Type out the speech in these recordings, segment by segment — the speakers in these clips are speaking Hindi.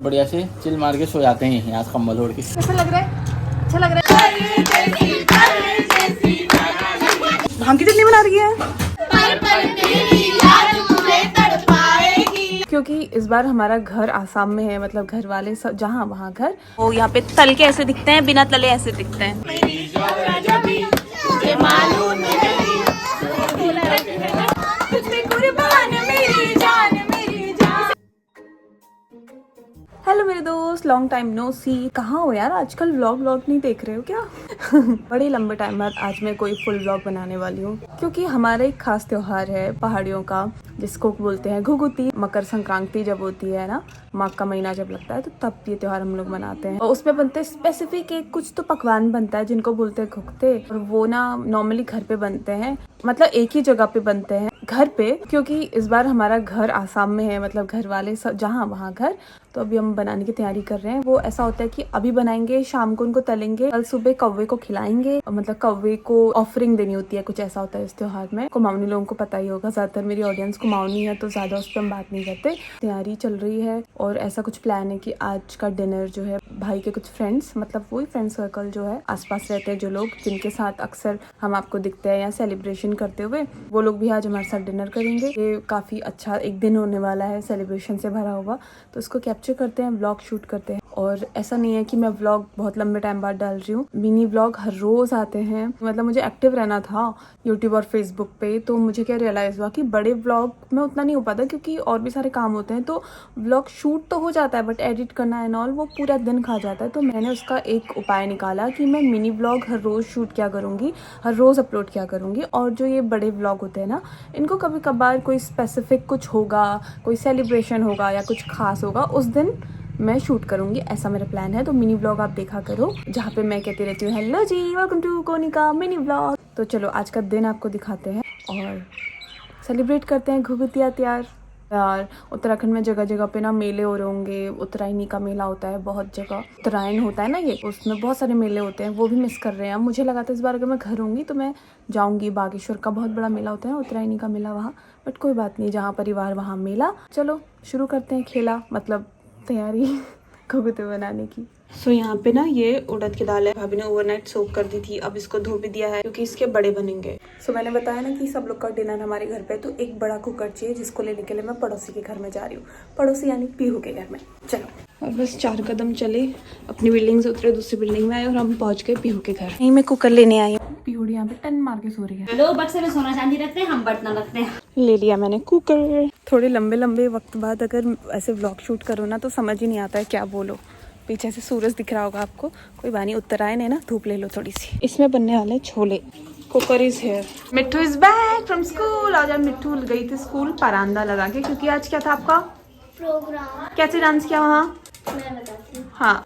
बढ़िया से चिल मार के सो जाते हैं यहाँ कंबल ओढ़ के। कैसा लग रहा है? अच्छा लग रहा है। भांग की चटनी बना रही है क्योंकि इस बार हमारा घर आसाम में है, मतलब घर वाले सब जहाँ वहाँ घर। वो यहाँ पे तल के ऐसे दिखते हैं, बिना तले ऐसे दिखते हैं। हेलो मेरे दोस्त, लॉन्ग टाइम नो सी। कहाँ हो यार आजकल? व्लॉग नहीं देख रहे हो क्या? बड़े लंबे टाइम बाद आज मैं कोई फुल व्लॉग बनाने वाली हूँ, क्योंकि हमारा एक खास त्योहार है पहाड़ियों का, जिसको बोलते हैं घुघुती। मकर संक्रांति जब होती है ना, माघ का महीना जब लगता है, तो तब ये त्योहार हम लोग मनाते हैं। और उसमें बनते हैं स्पेसिफिक एक कुछ तो पकवान बनता है जिनको बोलते हैं घुघते। और वो ना नॉर्मली घर पे बनते हैं, मतलब एक ही जगह पे बनते हैं घर पे, क्योंकि इस बार हमारा घर आसाम में है, मतलब घर वाले सब जहाँ वहाँ घर। तो अभी हम बनाने की तैयारी कर रहे हैं। वो ऐसा होता है कि अभी बनाएंगे, शाम को उनको तलेंगे, कल सुबह कौवे को खिलाएंगे, मतलब कौवे को ऑफरिंग देनी होती है, कुछ ऐसा होता है इस त्योहार में। कुमाऊनी लोगों को पता ही होगा, ज्यादातर मेरी ऑडियंस कुमाऊनी है तो ज्यादा उस पर हम बात नहीं करते। तैयारी चल रही है और ऐसा कुछ प्लान है कि आज का डिनर जो है, भाई के कुछ फ्रेंड्स, मतलब वही फ्रेंड सर्कल जो है आसपास रहते हैं, जो लोग जिनके साथ अक्सर हम आपको दिखते हैं या सेलिब्रेशन करते हुए, वो लोग भी आज हमारे साथ डिनर करेंगे। ये काफी अच्छा एक दिन होने वाला है, सेलिब्रेशन से भरा हुआ, तो इसको कैप्चर करते हैं, व्लॉग शूट करते हैं। और ऐसा नहीं है कि मैं व्लॉग बहुत लंबे टाइम बाद डाल रही हूँ, मिनी व्लॉग हर रोज आते हैं। मतलब मुझे एक्टिव रहना था यूट्यूब और फेसबुक पे, तो मुझे क्या रियलाइज हुआ कि बड़े व्लॉग में उतना नहीं हो पाता, क्योंकि और भी सारे काम होते हैं। तो व्लॉग शूट तो हो जाता है, बट एडिट करना एंड ऑल वो पूरा दिन खा जाता है। तो मैंने उसका एक उपाय निकाला कि मैं मिनी व्लॉग हर रोज शूट क्या करूँगी, हर रोज अपलोड क्या करूँगी। और जो ये बड़े व्लॉग होते हैं ना, इनको कभी कभार कोई स्पेसिफिक कुछ होगा, कोई सेलिब्रेशन होगा या कुछ खास होगा, उस दिन मैं शूट करूंगी, ऐसा मेरा प्लान है। तो मिनी व्लॉग आप देखा करो, जहाँ पे मैं कहती रहती हूँ हेलो जी, welcome to Konika mini vlog. तो चलो आज का दिन आपको दिखाते हैं और सेलिब्रेट करते हैं घुघुतिया त्योहार। यार उत्तराखंड में जगह जगह पे ना मेले हो रहे होंगे। उत्तरायणी का मेला होता है बहुत जगह, उत्तरायण होता है ना ये, उसमें बहुत सारे मेले होते हैं, वो भी मिस कर रहे हैं। मुझे लगा था इस बार अगर मैं घर होंगी तो मैं जाऊंगी। बागेश्वर का बहुत बड़ा मेला होता है, उत्तरायणी का मेला वहाँ, बट कोई बात नहीं, जहाँ परिवार वहाँ मेला। चलो शुरू करते हैं खेला, मतलब तैयारी घुघुते बनाने की। सो यहाँ पे ना ये उड़द की दाल है, भाभी ने ओवरनाइट सोक कर दी थी, अब इसको धो भी दिया है क्योंकि इसके बड़े बनेंगे। सो मैंने बताया ना कि सब लोग का डिनर हमारे घर पे, तो एक बड़ा कुकर चाहिए, जिसको लेने के लिए मैं पड़ोसी के घर में जा रही हूँ। पड़ोसी यानी पीहू के घर में। चलो, और बस 4 कदम चले, अपनी बिल्डिंग से उतरे, दूसरी बिल्डिंग में आए और हम पहुंच गए पीहू के घर। यहीं मैं कुकर लेने आई हूँ। पीहू यहाँ पे टन मार के सो रही है। लोग बक्से में सोना चांदी रखते हैं, हम बर्तन रखते हैं। ले लिया मैंने कुकर। थोड़े लंबे वक्त बाद अगर ऐसे व्लॉग शूट करो ना, तो समझ ही नहीं आता है क्या बोलो। पीछे से सूरज दिख रहा होगा आपको, कोई बात नहीं, उत्तरायण है ना, धूप ले लो थोड़ी सी। इसमें बनने वाले chole. Cooker is here. Mittu is back from school. आज मिट्टू गई थी स्कूल परांदा लगा के, क्योंकि आज क्या था आपका प्रोग्राम। कैसे डांस किया वहाँ? मैं बताती हूँ। हाँ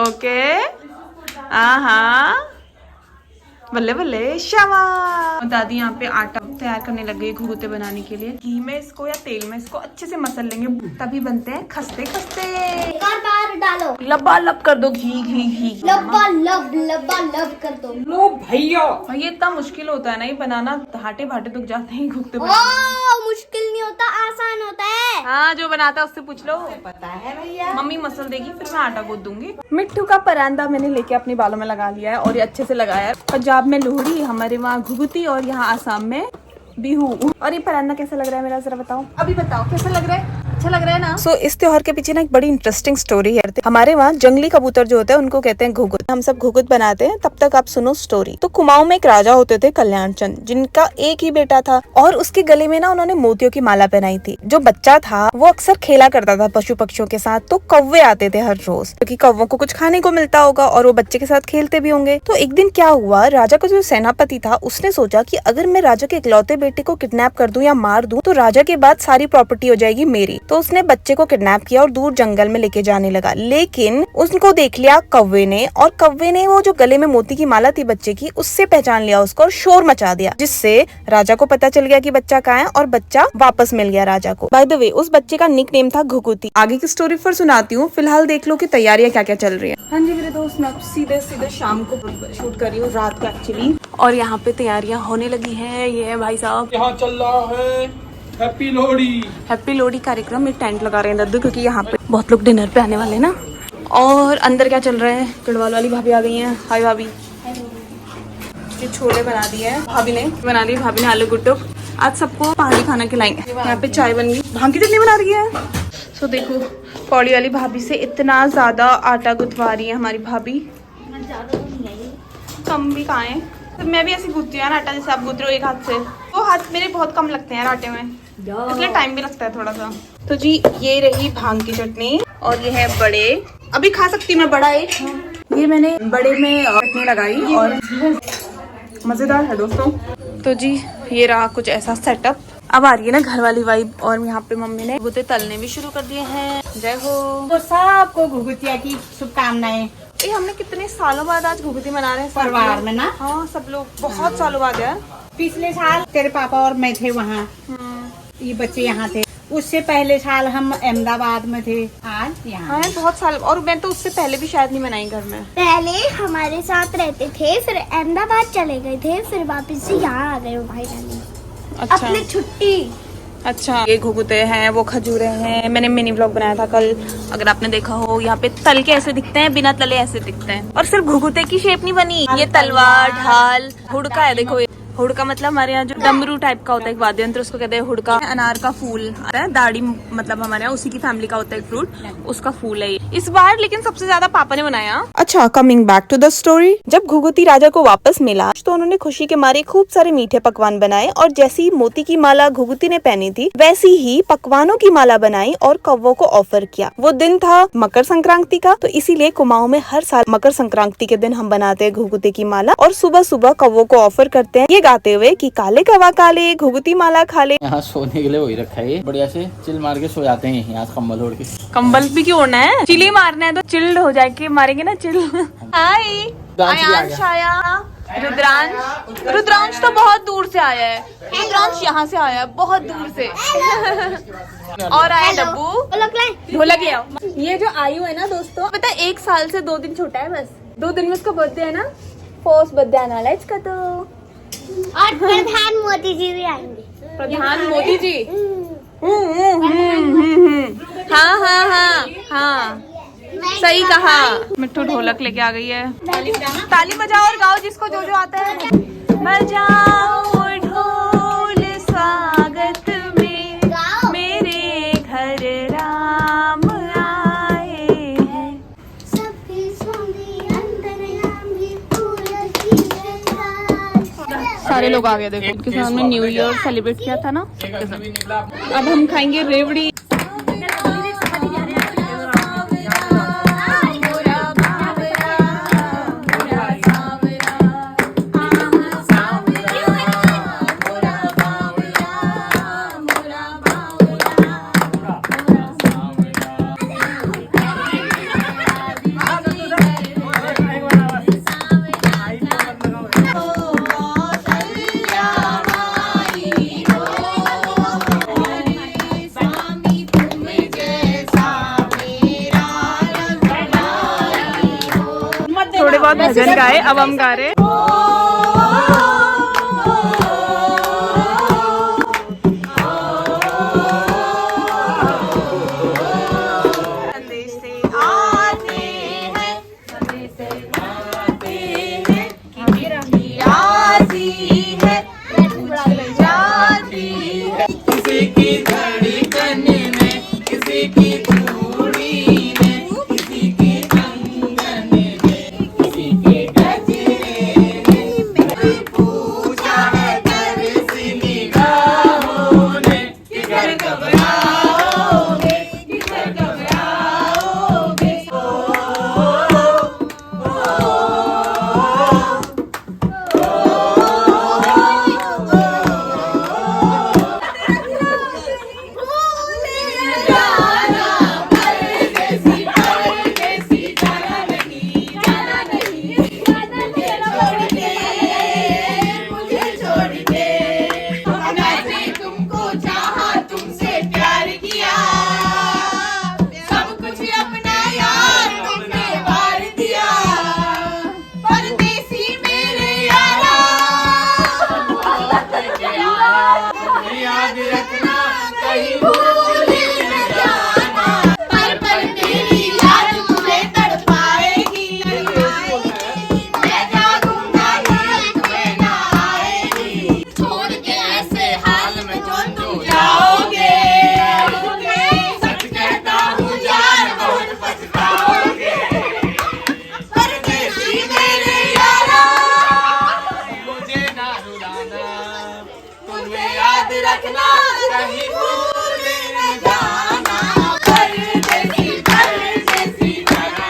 ओके, हाँ बल्ले बल्ले शाबाश। दादी यहाँ पे आटा तैयार करने लग गई घुघुते बनाने के लिए। घी में इसको या तेल में इसको अच्छे से मसल लेंगे, तभी बनते हैं खस्ते खस्ते। बार डालो, लबालब कर दो घी घी घी। लबालब कर दो। लो भैया, ये इतना मुश्किल होता है ना ये बनाना, हाटे भाटे दुख जाते हैं घुघुते ओ मुश्किल नहीं होता, आसान होता है। हाँ, जो बनाता है उससे पूछ लो, पता है भैया। मम्मी मसल देगी, फिर मैं आटा गूंथ दूंगी। मिट्टू का परांदा मैंने लेके अपने बालों में लगा लिया है और ये अच्छे से लगाया है। पंजाब में लोहड़ी, हमारे वहाँ घुघुती और यहाँ आसाम में बिहू। और ये परांदा कैसा लग रहा है मेरा, जरा बताओ, अभी बताओ कैसा लग रहा है? अच्छा लग रहा है ना? इस त्योहार के पीछे ना एक बड़ी इंटरेस्टिंग स्टोरी है। हमारे वहाँ जंगली कबूतर जो होते हैं उनको कहते हैं घुघुत। हम सब घुघुत बनाते हैं, तब तक आप सुनो स्टोरी। तो कुमाऊं में एक राजा होते थे कल्याण चंद, जिनका एक ही बेटा था और उसके गले में ना उन्होंने मोतियों की माला पहनाई थी। जो बच्चा था वो अक्सर खेला करता था पशु पक्षियों के साथ, तो कौवे आते थे हर रोज, क्योंकि कौवों को कुछ खाने को मिलता होगा और वो बच्चे के साथ खेलते भी होंगे। तो एक दिन क्या हुआ, राजा का जो सेनापति था उसने सोचा कि अगर मैं राजा के इकलौते बेटे को किडनैप कर दूं या मार दूं, तो राजा के बाद सारी प्रॉपर्टी हो जाएगी मेरी। तो उसने बच्चे को किडनैप किया और दूर जंगल में लेके जाने लगा। लेकिन उसको देख लिया कौवे ने, और कौवे ने वो जो गले में मोती की माला थी बच्चे की, उससे पहचान लिया उसको और शोर मचा दिया, जिससे राजा को पता चल गया कि बच्चा कहाँ है और बच्चा वापस मिल गया राजा को। बाय द वे, उस बच्चे का निक नेम था घुघुती। आगे की स्टोरी फिर सुनाती हूँ, फिलहाल देख लो कि तैयारियां क्या क्या चल रही है। हाँ जी मेरे दोस्त, मैं सीधे शाम को शूट कर रही हूँ, रात को एक्चुअली। और यहाँ पे तैयारियां होने लगी है। ये है भाई साहब, यहाँ चल रहा है हैप्पी लोहड़ी। हैप्पी लोहड़ी कार्यक्रम में टेंट लगा रहे हैं दद्दू, क्योंकि यहाँ पे बहुत लोग डिनर पे आने वाले हैं ना। और अंदर क्या चल रहा है, गढ़वाल वाली भाभी आ गई हैं। हाय भाभी। ये छोले बना दिए हैं भाभी ने, भाभी ने आलू गुट्टुक। आज सबको पहाड़ी खाना खिलाएंगे। यहाँ पे चाय बन गई, भांग की चटनी बना रही है। सो देखो पौड़ी वाली भाभी से इतना ज्यादा आटा गुथवा रही है हमारी भाभी। कम भी कहाँ है, तो मैं भी ऐसे गूंथती हूँ यार आटा, जैसे आप गूंथ रहे हो एक हाथ से। वो हाथ मेरे बहुत कम लगते हैं यार आटे में, इसलिए टाइम भी लगता है थोड़ा सा। तो जी ये रही भांग की चटनी और ये है बड़े। अभी खा सकती हूँ मैं बड़ा एक। ये मैंने बड़े में चटनी लगाई और मजेदार है दोस्तों। तो जी ये रहा कुछ ऐसा सेटअप। अब आ रही है ना घर वाली वाइब। और यहाँ पे मम्मी ने घुगुते तलने भी शुरू कर दिए हैं। जय हो। तो सबको घुघुतिया की शुभकामनाएं। ये हमने कितने सालों बाद आज घुगुती मना रहे हैं सब परिवार लोग। में ना। हाँ सब लोग बहुत सालों बाद यार। पिछले साल तेरे पापा और मैं थे वहाँ, ये बच्चे यहाँ थे। उससे पहले साल हम अहमदाबाद में थे, आज यहाँ। हाँ बहुत साल। और मैं तो उससे पहले भी शायद नहीं मनाई घर में। पहले हमारे साथ रहते थे, फिर अहमदाबाद चले गए थे, फिर वापस से यहाँ आ गए भाई जाने अच्छा अपनी छुट्टी। अच्छा। ये घुगुते हैं, वो खजूरे हैं। मैंने मिनी व्लॉग बनाया था कल, अगर आपने देखा हो। यहाँ पे तल के ऐसे दिखते हैं, बिना तले ऐसे दिखते हैं। और सिर्फ घुगुते की शेप नहीं बनी, ये तलवार ढाल हुड़का है। देखो हुड़का मतलब हमारे यहाँ जो डमरू टाइप का होता है एक वाद्य यंत्र, उसको कहते हैं हुड़का। अनार का फूल आता है, दाढ़ी मतलब हमारे यहाँ उसी की फैमिली का होता है फ्रूट, उसका फूल है ये। इस बार लेकिन सबसे ज्यादा पापा ने बनाया। अच्छा, coming back to the story. जब घुघुती राजा को वापस मिला तो उन्होंने खुशी के मारे खूब सारे मीठे पकवान बनाए। और जैसी मोती की माला घुघुती ने पहनी थी, वैसी ही पकवानों की माला बनाई और कौवों को ऑफर किया। वो दिन था मकर संक्रांति का, तो इसीलिए कुमाऊं में हर साल मकर संक्रांति के दिन हम बनाते हैं घुघुती की माला और सुबह सुबह कौवों को ऑफर करते हैं, ये गाते हुए कि काले कवा काले घुघुती माला खा ले। यहाँ सोने के लिए वही रखा है, बढ़िया से चिल मार के सो जाते हैं यहाँ कंबल ओढ़ के। कंबल भी क्यों ओढ़ना है, चिली मारना है तो चिल्ड हो जाके मारेंगे ना चिल। हाय आयांश आया, रुद्रांश तो बहुत दूर से आया है। रुद्रांश यहाँ से आया है बहुत दूर से। और आया डब्बू, ढोलक ले आओ। ये जो आयु है ना दोस्तों, पता है 1 साल से 2 दिन छोटा है, बस 2 दिन में उसका बर्थडे है ना। फर्स्ट बर्थडे आने वाला है इसका। तो और प्रधान मोदी जी भी आएंगे। प्रधान मोदी जी। हाँ हाँ हाँ हाँ सही कहा। मिट्टू ढोलक लेके आ गई है। ताली बजाओ और गाओ जिसको जो जो आता है। बजाओ ढोल स्वागत में, मेरे घर राम आए हैं। सारे लोग आ गए देखो, उनके साथ हमने न्यू ईयर सेलिब्रेट किया था ना। अब हम खाएंगे रेवड़ी। थोड़े बहुत भजन गाए, अब हम गा रहे। याद रखना कहीं भूल न जाना, परदेसी परदेसी जाना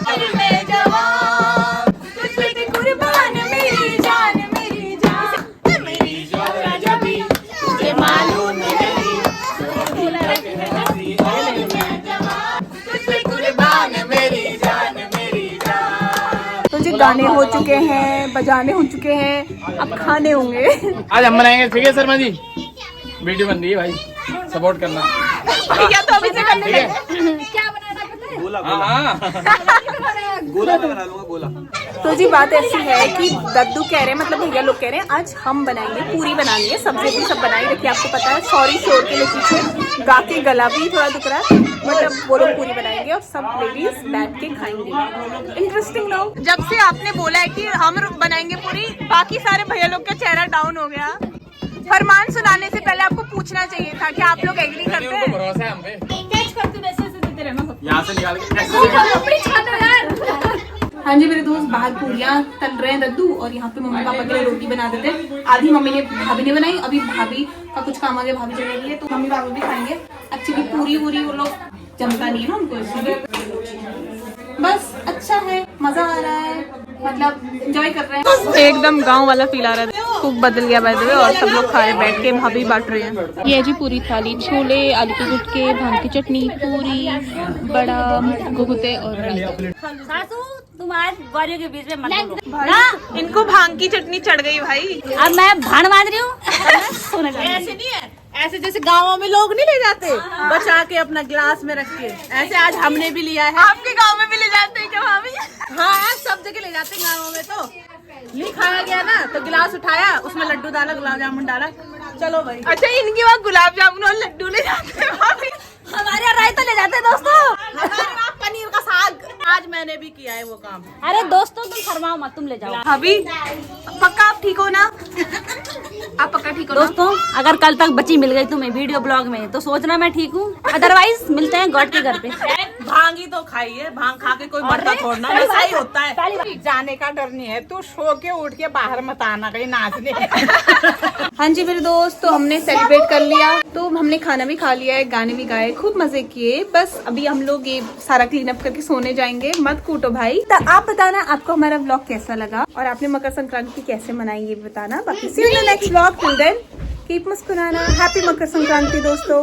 नहीं मैं जवान, तुझ पे कुर्बान मेरी जान मेरी जान जबी तुझे मालूम नहीं, तुझ पे कुर्बान मेरी जान मेरी जान। तो जी गाने हो चुके हैं, बजाने हो चुके हैं, अब खाने होंगे। आज हम बनाएंगे, ठीक है शर्मा जी, वीडियो बन रही है भाई, सपोर्ट करना। भैया तो अभी से करने लगे। क्या बनाना पता है? गोला मैं बना लूंगा गोला। तो जी बात ऐसी है कि दद्दू कह रहे हैं, मतलब भैया लोग कह रहे हैं आज हम बनाएंगे, पूरी बनानी है, सब्जी भी सब बनाई रखी है, आपको पता है। सॉरी शोर के लिए पीछे गा के गला भी थोड़ा दुख रहा है, मतलब वो लोग पूरी बनाएंगे और सब लेडीज बैठ के खाएंगे। इंटरेस्टिंग लोग, जब से आपने बोला है कि हम बनाएंगे पूरी, बाकी सारे भैया लोग का चेहरा डाउन हो गया। फरमान सुनाने से पहले आपको पूछना चाहिए था कि आप लोग एग्री करते हैं? भरोसा है हम पे, कैच करते वैसे ऐसे देते रहना सब। यहाँ से निकाल के अपनी छानो यार। हाँ जी मेरे दोस्त, बाहर पूरियाँ तल रहे हैं दद्दू, और यहाँ पे मम्मी पापा के लिए रोटी बना देते हैं। आधी भाभी ने बनाई, अभी भाभी का कुछ काम आ गया, भाभी चले गई है, तो मम्मी पापा भी खाएंगे। एक्चुअली पूरी वो लोग जमता नहीं है ना उनको, इसलिए बस अच्छा है, मजा आ रहा है, मतलब एंजॉय कर रहे हैं। एकदम गांव वाला फील आ रहा है। कुक बदल गया बाय द वे, और सब लोग खाए बैठ के, भाभी बांट रहे हैं। ये जी पूरी थाली, छोले, आलू के गुटके, भांग की चटनी, पूरी, बड़ा, गुगुते और रायता। सासू तुम आज गौरियों के बीच में मत बोलो ना, इनको भांग की चटनी चढ़ गई भाई। अब मैं भाण बांध रही हूँ। ऐसे नहीं है, ऐसे जैसे गाँवों में लोग नहीं ले जाते बचा के अपना गिलास में रख के, ऐसे आज हमने भी लिया है। आपके गांव में भी ले जाते हैं क्या भाभी? हाँ सब जगह ले जाते हैं गाँवों में। तो नहीं खाया गया ना, तो गिलास उठाया, उसमें लड्डू डाला, गुलाब जामुन डाला, चलो भाई। अच्छा, इनके वहाँ गुलाब जामुन और लड्डू ले जाते हैं भाभी। हमारे यहाँ रायता ले जाते हैं दोस्तों। हमारे वहाँ पनीर का साग, आज मैंने भी किया है वो काम। अरे दोस्तों तुम फरमाओ मत, तुम ले जाओ। भाभी पक्का आप ठीक हो ना? आप पक्का ठीक हो ना? दोस्तों अगर कल तक बच्ची मिल गई तुम्हें वीडियो ब्लॉग में तो सोचना मैं ठीक हूँ, अदरवाइज मिलते हैं गॉड के घर पे। भांग ही तो खाई है, भांग खा के कोई मरता थोड़ना, वैसा ही होता है। जाने का डर नहीं है, तू सो के उठ के बाहर मत आना कहीं नाचने। हाँ जी मेरे दोस्त, तो हमने सेलिब्रेट कर लिया, तो हमने खाना भी खा लिया है, गाने भी गाए, खूब मजे किए। बस अभी हम लोग ये सारा क्लीन अप करके सोने जाएंगे। मत कूटो भाई। तो आप बताना आपको हमारा व्लॉग कैसा लगा, और आपने मकर संक्रांति कैसे मनाई ये बताना। बाकी see you in the next vlog, till then keep मुस्कुराना। हैप्पी मकर संक्रांति दोस्तों।